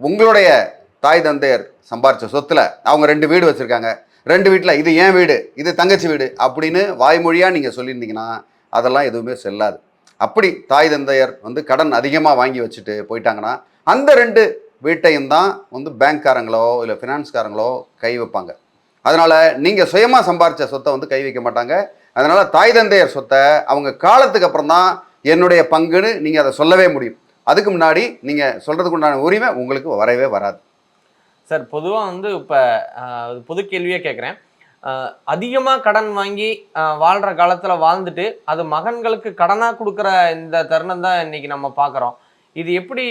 உங்களுடைய தாய் தந்தையர் சம்பாரிச்ச சொத்துல அவங்க 2 வீடு வச்சுருக்காங்க, 2 வீட்டில் இது என் வீடு, இது தங்கச்சி வீடு அப்படின்னு வாய்மொழியாக நீங்கள் சொல்லியிருந்தீங்கன்னா அதெல்லாம் எதுவுமே செல்லாது. அப்படி தாய் தந்தையர் வந்து கடன் அதிகமாக வாங்கி வச்சுட்டு போயிட்டாங்கன்னா அந்த 2 வீட்டையும் தான் வந்து பேங்க்காரங்களோ இல்லை ஃபினான்ஸ்காரங்களோ கை வைப்பாங்க. அதனால் நீங்கள் சுயமாக சம்பாரித்த சொத்தை வந்து கை வைக்க மாட்டாங்க. அதனால் தாய் தந்தையர் சொத்தை அவங்க காலத்துக்கு அப்புறம் தான் என்னுடைய பங்குன்னு நீங்கள் அதை சொல்லவே முடியும். அதுக்கு முன்னாடி நீங்கள் சொல்கிறதுக்கு உண்டான உரிமை உங்களுக்கு வரவே வராது. சார், பொதுவாக வந்து இப்போ பொது கேள்வியே கேட்குறேன். அதிகமாக கடன் வாங்கி வாழ்கிற காலத்தில் வாழ்ந்துட்டு அது மகன்களுக்கு கடனாக கொடுக்குற இந்த தருணம் தான் இன்னைக்கு நம்ம பார்க்குறோம். இது எப்படி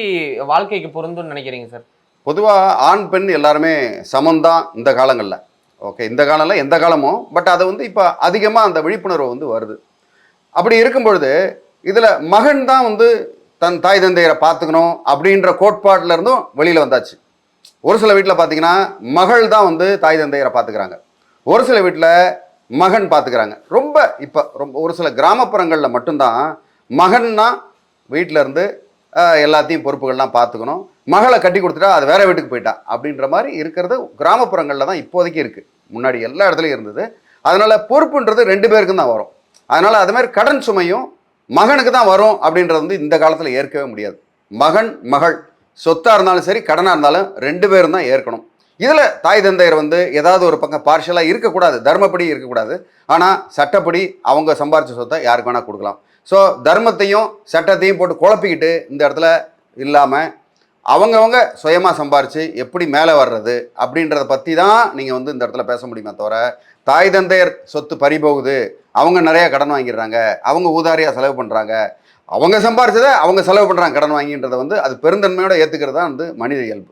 வாழ்க்கைக்கு பொருந்தும்னு நினைக்கிறீங்க சார்? பொதுவாக ஆண் பெண் எல்லாருமே சமம்தான் இந்த காலங்களில். ஓகே, இந்த காலம்ல எந்த காலமும், பட் அதை வந்து இப்போ அதிகமாக அந்த விழிப்புணர்வு வந்து வருது. அப்படி இருக்கும் பொழுது இதில் மகன் தான் வந்து தன் தாய் தந்தையரை பார்த்துக்கணும் அப்படின்ற கோட்பாட்டில் இருந்தும் வெளியில் வந்தாச்சு. ஒரு சில வீட்டில் பார்த்தீங்கன்னா மகள் தான் வந்து தாய் தந்தையரை பார்த்துக்கிறாங்க, ஒரு சில வீட்டில் மகன் பார்த்துக்கிறாங்க. ரொம்ப ஒரு சில கிராமப்புறங்களில் மட்டும்தான் மகன்னா வீட்டில் இருந்து எல்லாத்தையும் பொறுப்புகள்லாம் பார்த்துக்கணும், மகளை கட்டி கொடுத்துட்டா அது வேற வீட்டுக்கு போயிட்டா அப்படின்ற மாதிரி இருக்கிறது கிராமப்புறங்களில் தான் இப்போதைக்கு இருக்குது. முன்னாடி எல்லா இடத்துலையும் இருந்தது. அதனால் பொறுப்புன்றது 2 பேருக்கும் தான் வரும். அதனால் அது மாதிரி கடன் சுமையும் மகனுக்கு தான் வரும் அப்படின்றது வந்து இந்த காலத்தில் ஏற்கவே முடியாது. மகன் மகள் சொத்தாக இருந்தாலும் சரி கடனாக இருந்தாலும் 2 பேரும் தான் ஏற்கணும். இதில் தாய் தந்தையர் வந்து ஏதாவது ஒரு பக்கம் பார்ஷலாக இருக்கக்கூடாது, தர்மப்படி இருக்கக்கூடாது. ஆனால் சட்டப்படி அவங்க சம்பாரித்த சொத்தை யாருக்கு வேணால் கொடுக்கலாம். ஸோ தர்மத்தையும் சட்டத்தையும் போட்டு குழப்பிக்கிட்டு இந்த இடத்துல இல்லாமல் அவங்கவுங்க சுயமாக சம்பாரித்து எப்படி மேலே வர்றது அப்படின்றத பற்றி தான் நீங்கள் வந்து இந்த இடத்துல பேச முடியுமே தவிர, தாய் தந்தையர் சொத்து பறிபோகுது, அவங்க நிறையா கடன் வாங்கிடுறாங்க, அவங்க ஊதாரியாக செலவு பண்ணுறாங்க, அவங்க சம்பாரிச்சதை அவங்க செலவு பண்ணுறாங்க கடன் வாங்கின்றதை வந்து அது பெருந்தன்மையோடு ஏற்றுக்கிறது தான் வந்து மனித இயல்பு.